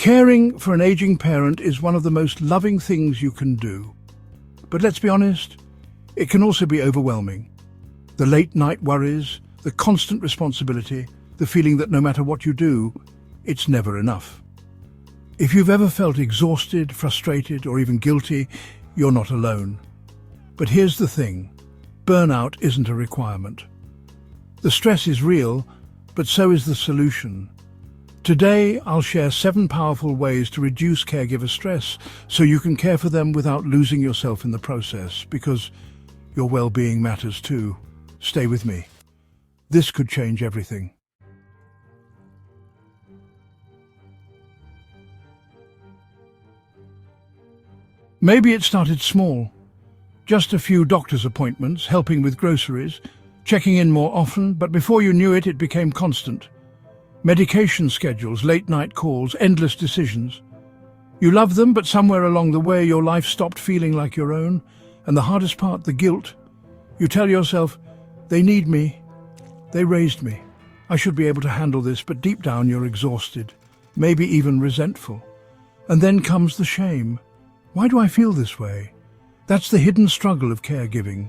Caring for an aging parent is one of the most loving things you can do. But let's be honest, it can also be overwhelming. The late-night worries, the constant responsibility, the feeling that no matter what you do, it's never enough. If you've ever felt exhausted, frustrated, or even guilty, you're not alone. But here's the thing, burnout isn't a requirement. The stress is real, but so is the solution. Today, I'll share 7 powerful ways to reduce caregiver stress so you can care for them without losing yourself in the process, because your well-being matters too. Stay with me. This could change everything. Maybe it started small. Just a few doctor's appointments, helping with groceries, checking in more often, but before you knew it, it became constant. Medication schedules, late-night calls, endless decisions. You love them, but somewhere along the way your life stopped feeling like your own. And the hardest part, the guilt. You tell yourself, they need me, they raised me. I should be able to handle this, but deep down you're exhausted, maybe even resentful. And then comes the shame. Why do I feel this way? That's the hidden struggle of caregiving.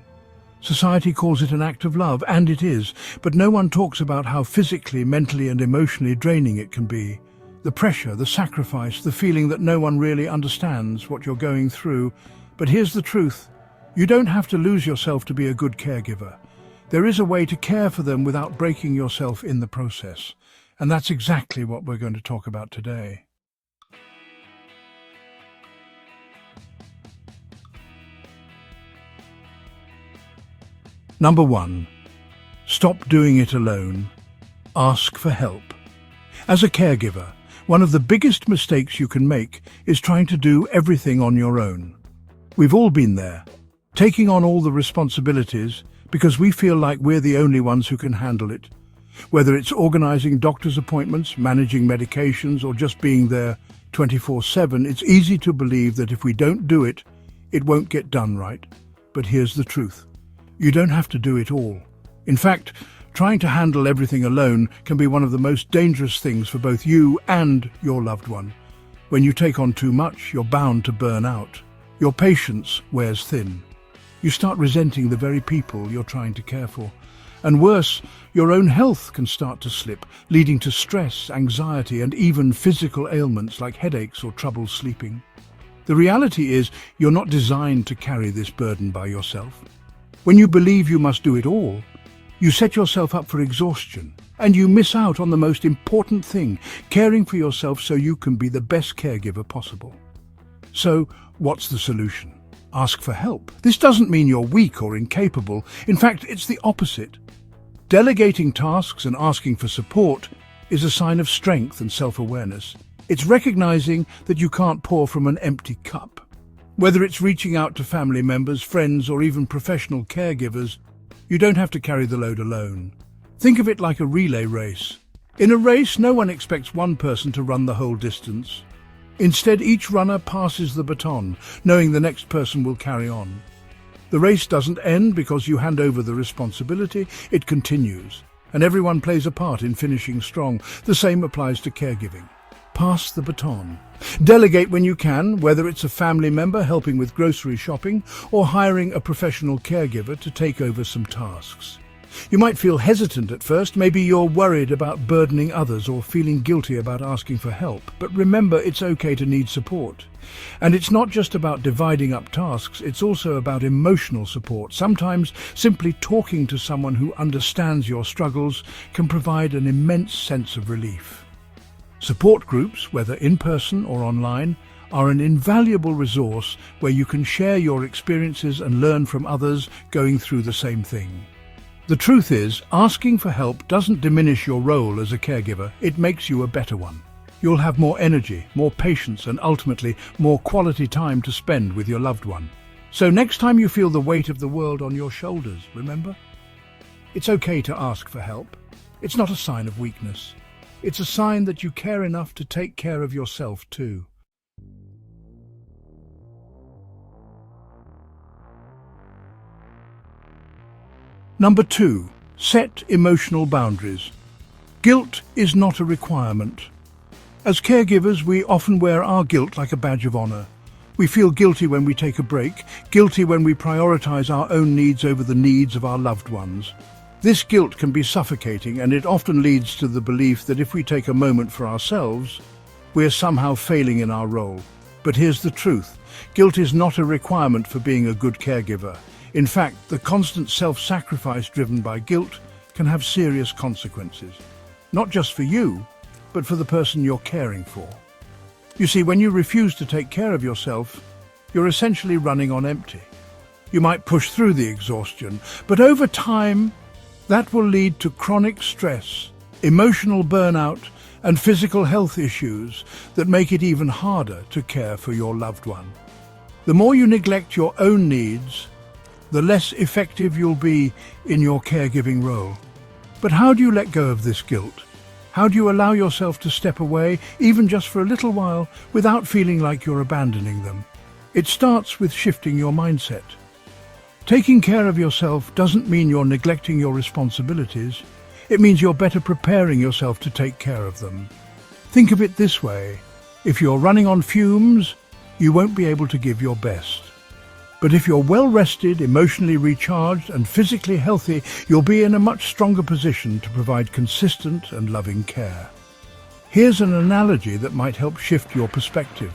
Society calls it an act of love, and it is, but no one talks about how physically, mentally and emotionally draining it can be. The pressure, the sacrifice, the feeling that no one really understands what you're going through. But here's the truth. You don't have to lose yourself to be a good caregiver. There is a way to care for them without breaking yourself in the process. And that's exactly what we're going to talk about today. Number 1. Stop doing it alone. Ask for help. As a caregiver, one of the biggest mistakes you can make is trying to do everything on your own. We've all been there, taking on all the responsibilities because we feel like we're the only ones who can handle it. Whether it's organizing doctor's appointments, managing medications, or just being there 24/7, it's easy to believe that if we don't do it, it won't get done right. But here's the truth. You don't have to do it all. In fact, trying to handle everything alone can be one of the most dangerous things for both you and your loved one. When you take on too much, you're bound to burn out. Your patience wears thin. You start resenting the very people you're trying to care for. And worse, your own health can start to slip, leading to stress, anxiety, and even physical ailments like headaches or trouble sleeping. The reality is, you're not designed to carry this burden by yourself. When you believe you must do it all, you set yourself up for exhaustion, and you miss out on the most important thing, caring for yourself so you can be the best caregiver possible. So, what's the solution? Ask for help. This doesn't mean you're weak or incapable. In fact, it's the opposite. Delegating tasks and asking for support is a sign of strength and self-awareness. It's recognizing that you can't pour from an empty cup. Whether it's reaching out to family members, friends, or even professional caregivers, you don't have to carry the load alone. Think of it like a relay race. In a race, no one expects one person to run the whole distance. Instead, each runner passes the baton, knowing the next person will carry on. The race doesn't end because you hand over the responsibility, it continues, and everyone plays a part in finishing strong. The same applies to caregiving. Pass the baton. Delegate when you can, whether it's a family member helping with grocery shopping or hiring a professional caregiver to take over some tasks. You might feel hesitant at first, maybe you're worried about burdening others or feeling guilty about asking for help, but remember, it's okay to need support. And it's not just about dividing up tasks, it's also about emotional support. Sometimes simply talking to someone who understands your struggles can provide an immense sense of relief. Support groups, whether in person or online, are an invaluable resource where you can share your experiences and learn from others going through the same thing. The truth is, asking for help doesn't diminish your role as a caregiver, it makes you a better one. You'll have more energy, more patience, and ultimately more quality time to spend with your loved one. So next time you feel the weight of the world on your shoulders, remember? It's okay to ask for help. It's not a sign of weakness. It's a sign that you care enough to take care of yourself too. Number 2, set emotional boundaries. Guilt is not a requirement. As caregivers, we often wear our guilt like a badge of honor. We feel guilty when we take a break, guilty when we prioritize our own needs over the needs of our loved ones. This guilt can be suffocating, and it often leads to the belief that if we take a moment for ourselves, we're somehow failing in our role. But here's the truth. Guilt is not a requirement for being a good caregiver. In fact, the constant self-sacrifice driven by guilt can have serious consequences. Not just for you, but for the person you're caring for. You see, when you refuse to take care of yourself, you're essentially running on empty. You might push through the exhaustion, but over time, that will lead to chronic stress, emotional burnout, and physical health issues that make it even harder to care for your loved one. The more you neglect your own needs, the less effective you'll be in your caregiving role. But how do you let go of this guilt? How do you allow yourself to step away, even just for a little while, without feeling like you're abandoning them? It starts with shifting your mindset. Taking care of yourself doesn't mean you're neglecting your responsibilities. It means you're better preparing yourself to take care of them. Think of it this way. If you're running on fumes, you won't be able to give your best. But if you're well-rested, emotionally recharged, and physically healthy, you'll be in a much stronger position to provide consistent and loving care. Here's an analogy that might help shift your perspective.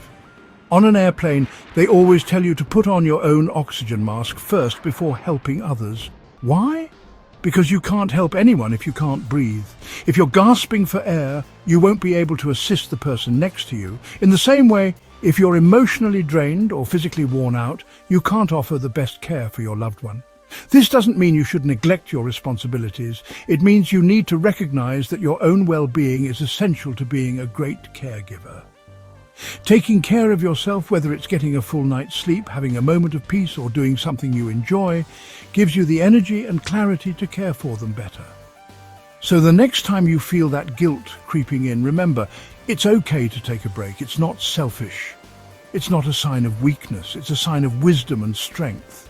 On an airplane, they always tell you to put on your own oxygen mask first before helping others. Why? Because you can't help anyone if you can't breathe. If you're gasping for air, you won't be able to assist the person next to you. In the same way, if you're emotionally drained or physically worn out, you can't offer the best care for your loved one. This doesn't mean you should neglect your responsibilities. It means you need to recognize that your own well-being is essential to being a great caregiver. Taking care of yourself, whether it's getting a full night's sleep, having a moment of peace, or doing something you enjoy, gives you the energy and clarity to care for them better. So the next time you feel that guilt creeping in, remember, it's okay to take a break. It's not selfish. It's not a sign of weakness. It's a sign of wisdom and strength.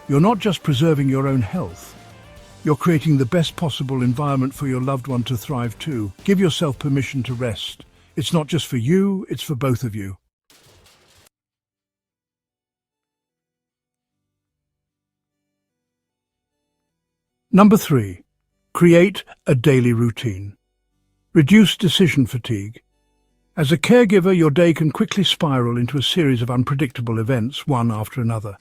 You're not just preserving your own health. You're creating the best possible environment for your loved one to thrive too. Give yourself permission to rest. It's not just for you, it's for both of you. Number 3. Create a daily routine. Reduce decision fatigue. As a caregiver, your day can quickly spiral into a series of unpredictable events, one after another.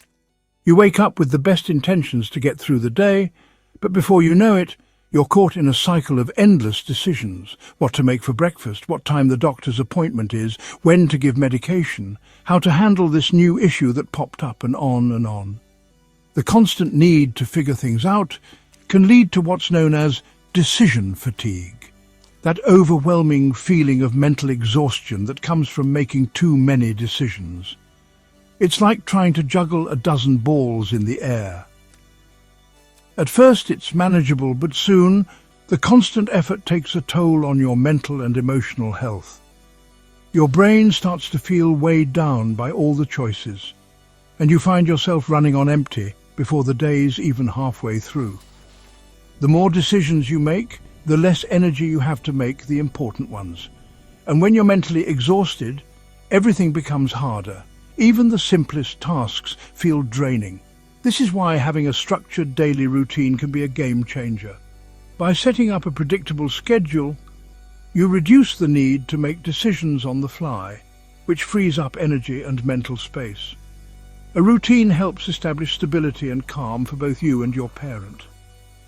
You wake up with the best intentions to get through the day, but before you know it, you're caught in a cycle of endless decisions. What to make for breakfast, what time the doctor's appointment is, when to give medication, how to handle this new issue that popped up, and on and on. The constant need to figure things out can lead to what's known as decision fatigue. That overwhelming feeling of mental exhaustion that comes from making too many decisions. It's like trying to juggle a dozen balls in the air. At first it's manageable, but soon the constant effort takes a toll on your mental and emotional health. Your brain starts to feel weighed down by all the choices, and you find yourself running on empty before the day's even halfway through. The more decisions you make, the less energy you have to make the important ones. And when you're mentally exhausted, everything becomes harder. Even the simplest tasks feel draining. This is why having a structured daily routine can be a game changer. By setting up a predictable schedule, you reduce the need to make decisions on the fly, which frees up energy and mental space. A routine helps establish stability and calm for both you and your parent.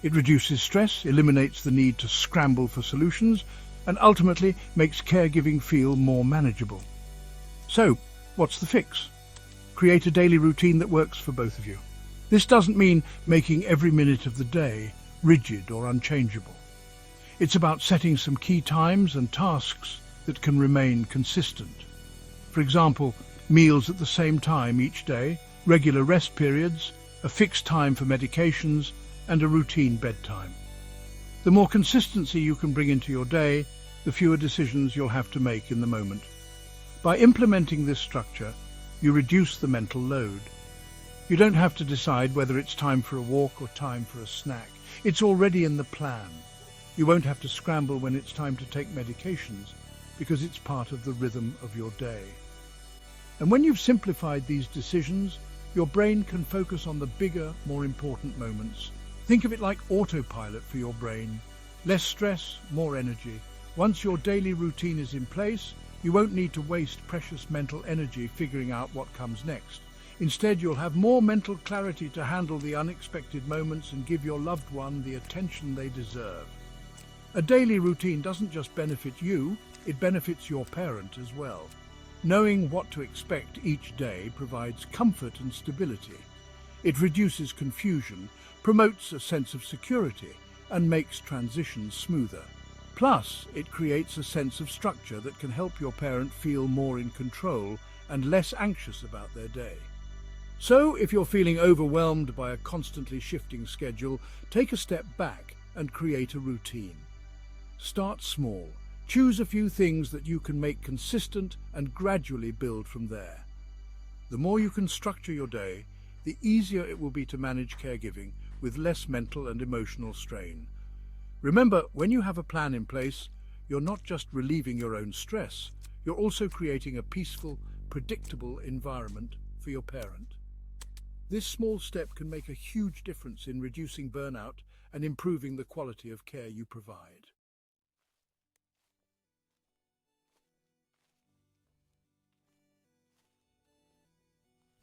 It reduces stress, eliminates the need to scramble for solutions, and ultimately makes caregiving feel more manageable. So, what's the fix? Create a daily routine that works for both of you. This doesn't mean making every minute of the day rigid or unchangeable. It's about setting some key times and tasks that can remain consistent. For example, meals at the same time each day, regular rest periods, a fixed time for medications, and a routine bedtime. The more consistency you can bring into your day, the fewer decisions you'll have to make in the moment. By implementing this structure, you reduce the mental load. You don't have to decide whether it's time for a walk or time for a snack. It's already in the plan. You won't have to scramble when it's time to take medications, because it's part of the rhythm of your day. And when you've simplified these decisions, your brain can focus on the bigger, more important moments. Think of it like autopilot for your brain. Less stress, more energy. Once your daily routine is in place, you won't need to waste precious mental energy figuring out what comes next. Instead, you'll have more mental clarity to handle the unexpected moments and give your loved one the attention they deserve. A daily routine doesn't just benefit you, it benefits your parent as well. Knowing what to expect each day provides comfort and stability. It reduces confusion, promotes a sense of security, and makes transitions smoother. Plus, it creates a sense of structure that can help your parent feel more in control and less anxious about their day. So, if you're feeling overwhelmed by a constantly shifting schedule, take a step back and create a routine. Start small. Choose a few things that you can make consistent and gradually build from there. The more you can structure your day, the easier it will be to manage caregiving with less mental and emotional strain. Remember, when you have a plan in place, you're not just relieving your own stress, you're also creating a peaceful, predictable environment for your parent. This small step can make a huge difference in reducing burnout and improving the quality of care you provide.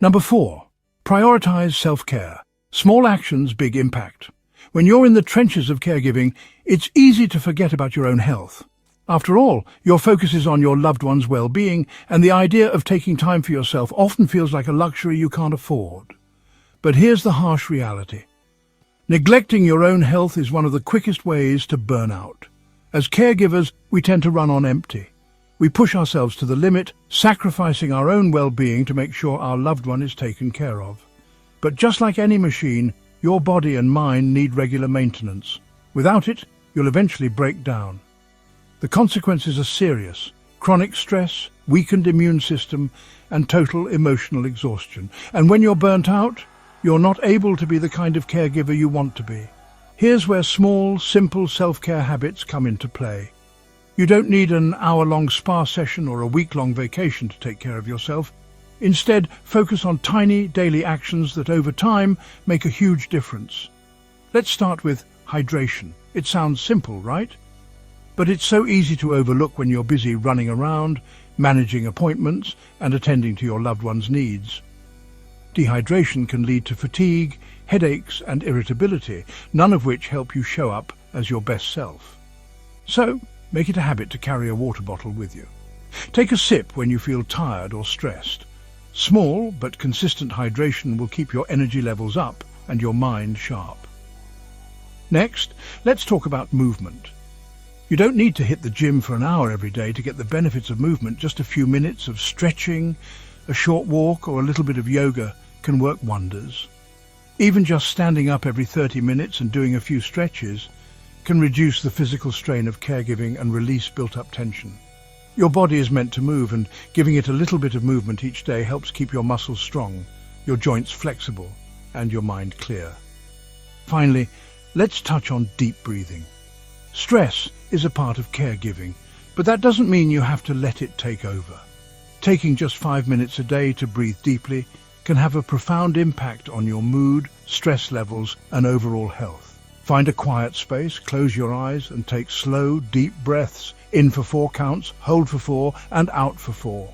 Number 4. Prioritize self-care. Small actions, big impact. When you're in the trenches of caregiving, it's easy to forget about your own health. After all, your focus is on your loved one's well-being, and the idea of taking time for yourself often feels like a luxury you can't afford. But here's the harsh reality. Neglecting your own health is one of the quickest ways to burnout. As caregivers, we tend to run on empty. We push ourselves to the limit, sacrificing our own well-being to make sure our loved one is taken care of. But just like any machine, your body and mind need regular maintenance. Without it, you'll eventually break down. The consequences are serious: chronic stress, weakened immune system, and total emotional exhaustion. And when you're burnt out, you're not able to be the kind of caregiver you want to be. Here's where small, simple self-care habits come into play. You don't need an hour-long spa session or a week-long vacation to take care of yourself. Instead, focus on tiny daily actions that over time make a huge difference. Let's start with hydration. It sounds simple, right? But it's so easy to overlook when you're busy running around, managing appointments, and attending to your loved one's needs. Dehydration can lead to fatigue, headaches, and irritability, none of which help you show up as your best self. So, make it a habit to carry a water bottle with you. Take a sip when you feel tired or stressed. Small but consistent hydration will keep your energy levels up and your mind sharp. Next, let's talk about movement. You don't need to hit the gym for an hour every day to get the benefits of movement. Just a few minutes of stretching, a short walk, or a little bit of yoga can work wonders. Even just standing up every 30 minutes and doing a few stretches can reduce the physical strain of caregiving and release built-up tension. Your body is meant to move, and giving it a little bit of movement each day helps keep your muscles strong, your joints flexible, and your mind clear. Finally, let's touch on deep breathing. Stress is a part of caregiving, but that doesn't mean you have to let it take over. Taking just 5 minutes a day to breathe deeply can have a profound impact on your mood, stress levels, and overall health. Find a quiet space, close your eyes, and take slow, deep breaths. In for 4 counts, hold for 4, and out for 4.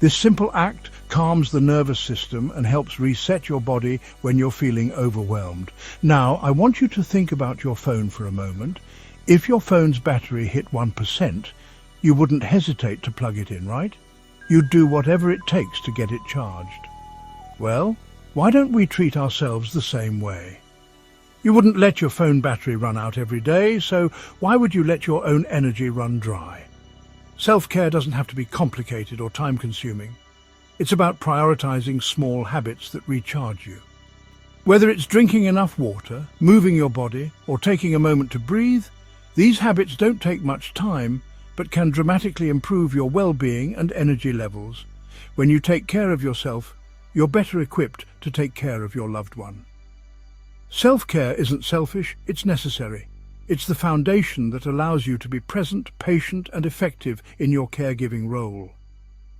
This simple act calms the nervous system and helps reset your body when you're feeling overwhelmed. Now, I want you to think about your phone for a moment. If your phone's battery hit 1%, you wouldn't hesitate to plug it in, right? You'd do whatever it takes to get it charged. Well, why don't we treat ourselves the same way? You wouldn't let your phone battery run out every day, so why would you let your own energy run dry? Self-care doesn't have to be complicated or time-consuming. It's about prioritizing small habits that recharge you. Whether it's drinking enough water, moving your body, or taking a moment to breathe, these habits don't take much time, but can dramatically improve your well-being and energy levels. When you take care of yourself, you're better equipped to take care of your loved one. Self-care isn't selfish, it's necessary. It's the foundation that allows you to be present, patient, and effective in your caregiving role.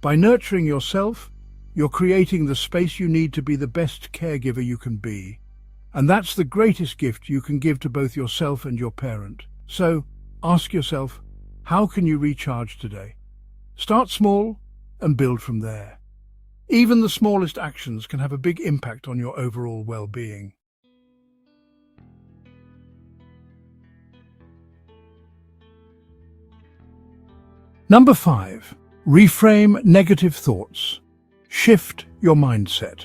By nurturing yourself, you're creating the space you need to be the best caregiver you can be. And that's the greatest gift you can give to both yourself and your parent. So, ask yourself, how can you recharge today? Start small and build from there. Even the smallest actions can have a big impact on your overall well-being. Number 5. Reframe negative thoughts. Shift your mindset.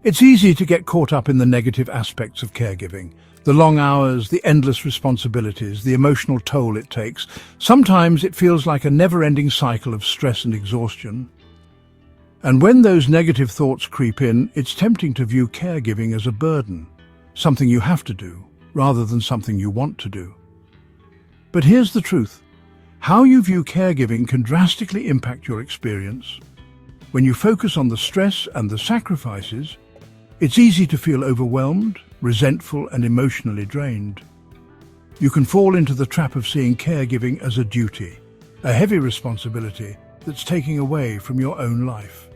It's easy to get caught up in the negative aspects of caregiving. The long hours, the endless responsibilities, the emotional toll it takes. Sometimes it feels like a never-ending cycle of stress and exhaustion. And when those negative thoughts creep in, it's tempting to view caregiving as a burden, something you have to do, rather than something you want to do. But here's the truth. How you view caregiving can drastically impact your experience. When you focus on the stress and the sacrifices, it's easy to feel overwhelmed, resentful, and emotionally drained. You can fall into the trap of seeing caregiving as a duty, a heavy responsibility that's taking away from your own life.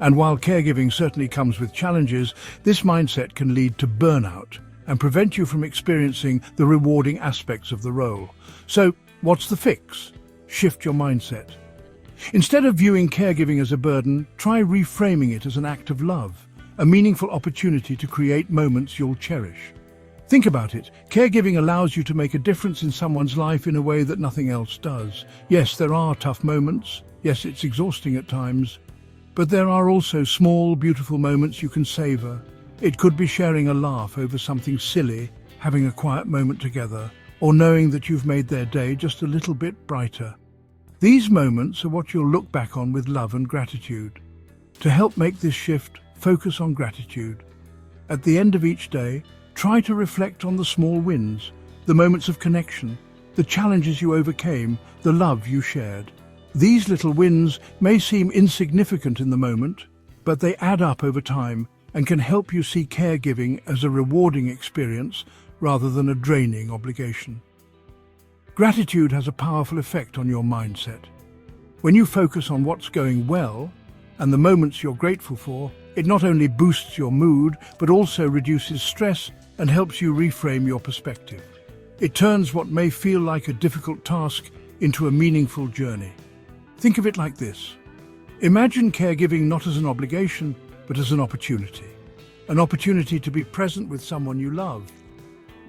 And while caregiving certainly comes with challenges, this mindset can lead to burnout and prevent you from experiencing the rewarding aspects of the role. So, what's the fix? Shift your mindset. Instead of viewing caregiving as a burden, try reframing it as an act of love, a meaningful opportunity to create moments you'll cherish. Think about it. Caregiving allows you to make a difference in someone's life in a way that nothing else does. Yes, there are tough moments. Yes, it's exhausting at times. But there are also small, beautiful moments you can savor. It could be sharing a laugh over something silly, having a quiet moment together, or knowing that you've made their day just a little bit brighter. These moments are what you'll look back on with love and gratitude. To help make this shift, focus on gratitude. At the end of each day, try to reflect on the small wins, the moments of connection, the challenges you overcame, the love you shared. These little wins may seem insignificant in the moment, but they add up over time and can help you see caregiving as a rewarding experience rather than a draining obligation. Gratitude has a powerful effect on your mindset. When you focus on what's going well and the moments you're grateful for, it not only boosts your mood, but also reduces stress and helps you reframe your perspective. It turns what may feel like a difficult task into a meaningful journey. Think of it like this. Imagine caregiving not as an obligation, but as an opportunity. An opportunity to be present with someone you love,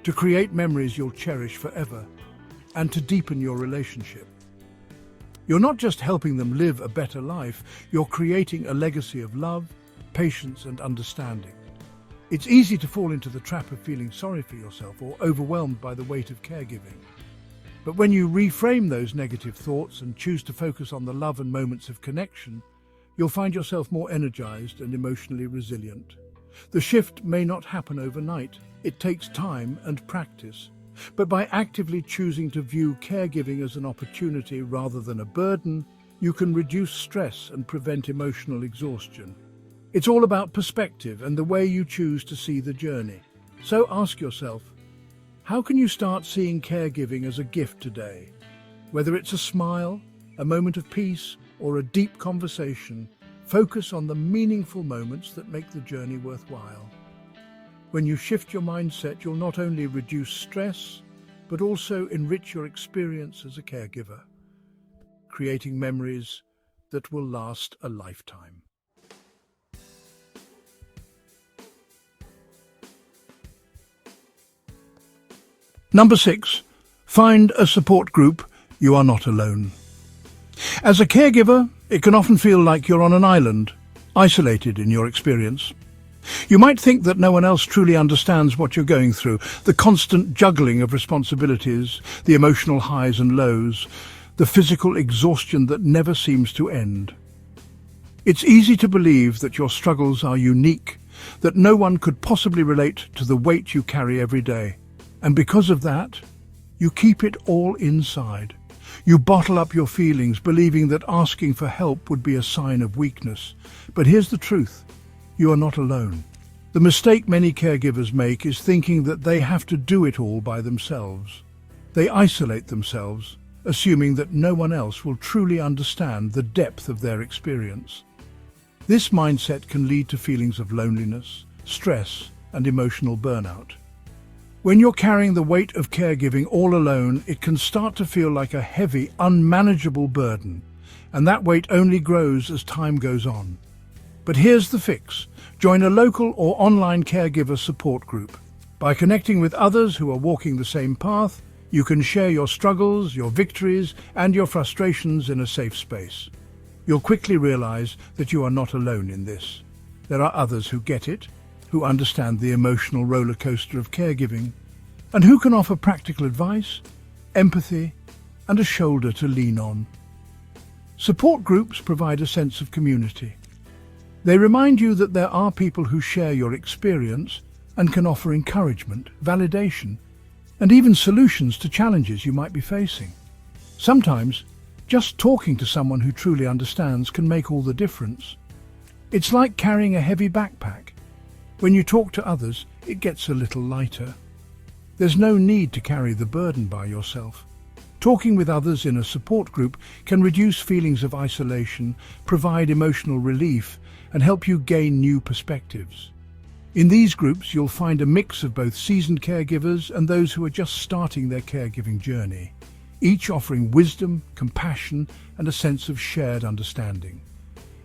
to create memories you'll cherish forever, and to deepen your relationship. You're not just helping them live a better life, you're creating a legacy of love, patience, and understanding. It's easy to fall into the trap of feeling sorry for yourself or overwhelmed by the weight of caregiving. But when you reframe those negative thoughts and choose to focus on the love and moments of connection, you'll find yourself more energized and emotionally resilient. The shift may not happen overnight. It takes time and practice. But by actively choosing to view caregiving as an opportunity rather than a burden, you can reduce stress and prevent emotional exhaustion. It's all about perspective and the way you choose to see the journey. So ask yourself, how can you start seeing caregiving as a gift today? Whether it's a smile, a moment of peace, or a deep conversation, focus on the meaningful moments that make the journey worthwhile. When you shift your mindset, you'll not only reduce stress, but also enrich your experience as a caregiver, creating memories that will last a lifetime. Number 6, find a support group. You are not alone. As a caregiver, it can often feel like you're on an island, isolated in your experience. You might think that no one else truly understands what you're going through, the constant juggling of responsibilities, the emotional highs and lows, the physical exhaustion that never seems to end. It's easy to believe that your struggles are unique, that no one could possibly relate to the weight you carry every day. And because of that, you keep it all inside. You bottle up your feelings, believing that asking for help would be a sign of weakness. But here's the truth. You are not alone. The mistake many caregivers make is thinking that they have to do it all by themselves. They isolate themselves, assuming that no one else will truly understand the depth of their experience. This mindset can lead to feelings of loneliness, stress, and emotional burnout. When you're carrying the weight of caregiving all alone, it can start to feel like a heavy, unmanageable burden, and that weight only grows as time goes on. But here's the fix. Join a local or online caregiver support group. By connecting with others who are walking the same path, you can share your struggles, your victories, and your frustrations in a safe space. You'll quickly realize that you are not alone in this. There are others who get it, who understand the emotional roller coaster of caregiving, and who can offer practical advice, empathy, and a shoulder to lean on. Support groups provide a sense of community. They remind you that there are people who share your experience and can offer encouragement, validation, and even solutions to challenges you might be facing. Sometimes, just talking to someone who truly understands can make all the difference. It's like carrying a heavy backpack. When you talk to others, it gets a little lighter. There's no need to carry the burden by yourself. Talking with others in a support group can reduce feelings of isolation, provide emotional relief, and help you gain new perspectives. In these groups, you'll find a mix of both seasoned caregivers and those who are just starting their caregiving journey, each offering wisdom, compassion, and a sense of shared understanding.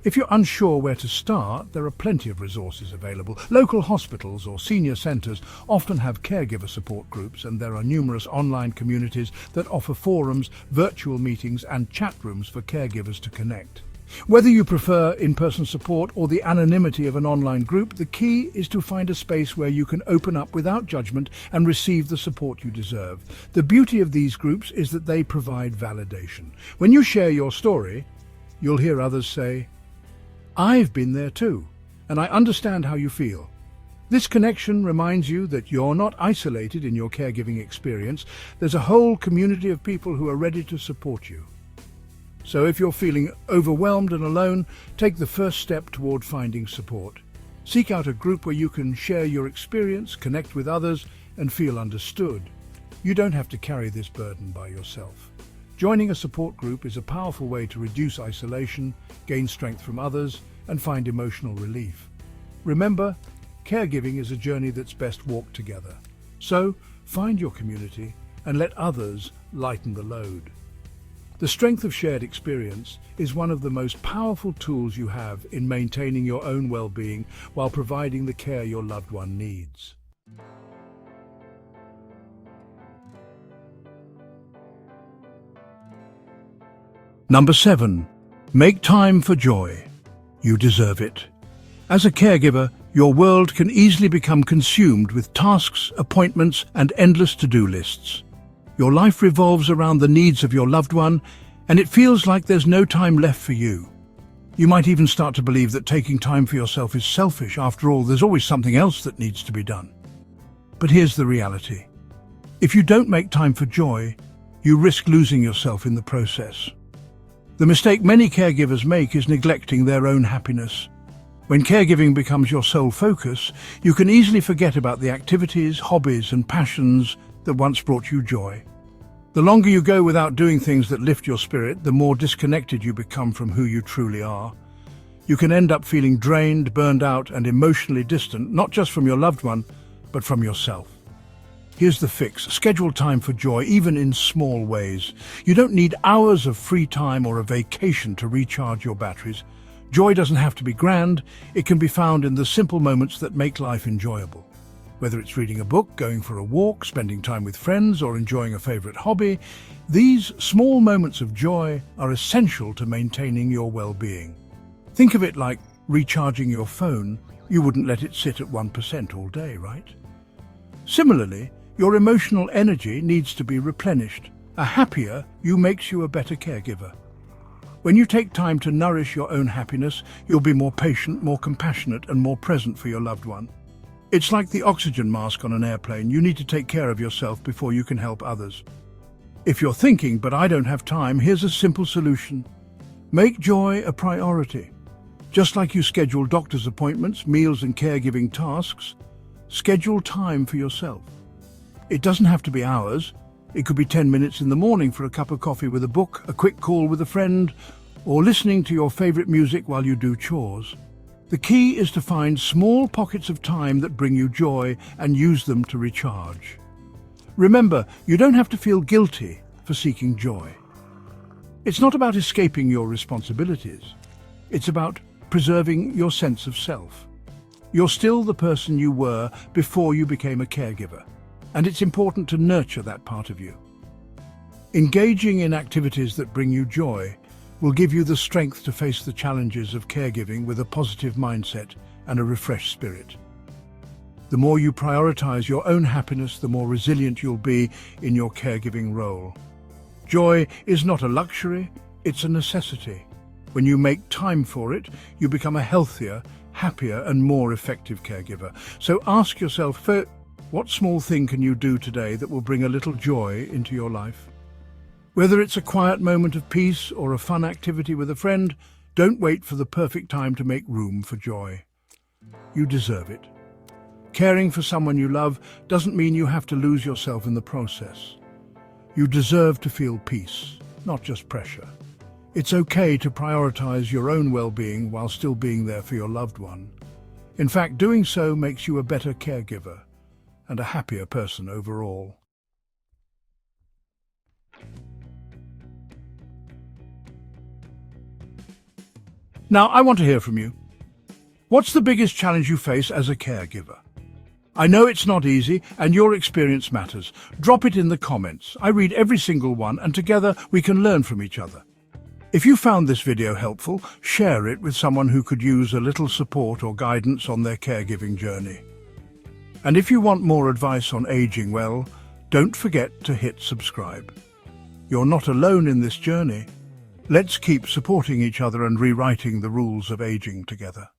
If you're unsure where to start, there are plenty of resources available. Local hospitals or senior centres often have caregiver support groups, and there are numerous online communities that offer forums, virtual meetings, and chat rooms for caregivers to connect. Whether you prefer in-person support or the anonymity of an online group, the key is to find a space where you can open up without judgment and receive the support you deserve. The beauty of these groups is that they provide validation. When you share your story, you'll hear others say, "I've been there too, and I understand how you feel." This connection reminds you that you're not isolated in your caregiving experience. There's a whole community of people who are ready to support you. So if you're feeling overwhelmed and alone, take the first step toward finding support. Seek out a group where you can share your experience, connect with others, and feel understood. You don't have to carry this burden by yourself. Joining a support group is a powerful way to reduce isolation, gain strength from others, and find emotional relief. Remember, caregiving is a journey that's best walked together. So, find your community and let others lighten the load. The strength of shared experience is one of the most powerful tools you have in maintaining your own well-being while providing the care your loved one needs. Number 7. Make time for joy. You deserve it. As a caregiver, your world can easily become consumed with tasks, appointments, and endless to-do lists. Your life revolves around the needs of your loved one, and it feels like there's no time left for you. You might even start to believe that taking time for yourself is selfish. After all, there's always something else that needs to be done. But here's the reality. If you don't make time for joy, you risk losing yourself in the process. The mistake many caregivers make is neglecting their own happiness. When caregiving becomes your sole focus, you can easily forget about the activities, hobbies, and passions that once brought you joy. The longer you go without doing things that lift your spirit, the more disconnected you become from who you truly are. You can end up feeling drained, burned out, and emotionally distant, not just from your loved one, but from yourself. Here's the fix. Schedule time for joy, even in small ways. You don't need hours of free time or a vacation to recharge your batteries. Joy doesn't have to be grand. It can be found in the simple moments that make life enjoyable. Whether it's reading a book, going for a walk, spending time with friends, or enjoying a favorite hobby, these small moments of joy are essential to maintaining your well-being. Think of it like recharging your phone. You wouldn't let it sit at 1% all day, right? Similarly, your emotional energy needs to be replenished. A happier you makes you a better caregiver. When you take time to nourish your own happiness, you'll be more patient, more compassionate, and more present for your loved one. It's like the oxygen mask on an airplane. You need to take care of yourself before you can help others. If you're thinking, "But I don't have time," here's a simple solution. Make joy a priority. Just like you schedule doctor's appointments, meals and caregiving tasks, schedule time for yourself. It doesn't have to be hours. It could be 10 minutes in the morning for a cup of coffee with a book, a quick call with a friend, or listening to your favorite music while you do chores. The key is to find small pockets of time that bring you joy and use them to recharge. Remember, you don't have to feel guilty for seeking joy. It's not about escaping your responsibilities. It's about preserving your sense of self. You're still the person you were before you became a caregiver, and it's important to nurture that part of you. Engaging in activities that bring you joy will give you the strength to face the challenges of caregiving with a positive mindset and a refreshed spirit. The more you prioritize your own happiness, the more resilient you'll be in your caregiving role. Joy is not a luxury, it's a necessity. When you make time for it, you become a healthier, happier, and more effective caregiver. So ask yourself, what small thing can you do today that will bring a little joy into your life? Whether it's a quiet moment of peace or a fun activity with a friend, don't wait for the perfect time to make room for joy. You deserve it. Caring for someone you love doesn't mean you have to lose yourself in the process. You deserve to feel peace, not just pressure. It's okay to prioritize your own well-being while still being there for your loved one. In fact, doing so makes you a better caregiver and a happier person overall. Now, I want to hear from you. What's the biggest challenge you face as a caregiver? I know it's not easy, and your experience matters. Drop it in the comments. I read every single one, and together we can learn from each other. If you found this video helpful, share it with someone who could use a little support or guidance on their caregiving journey. And if you want more advice on aging well, don't forget to hit subscribe. You're not alone in this journey. Let's keep supporting each other and rewriting the rules of aging together.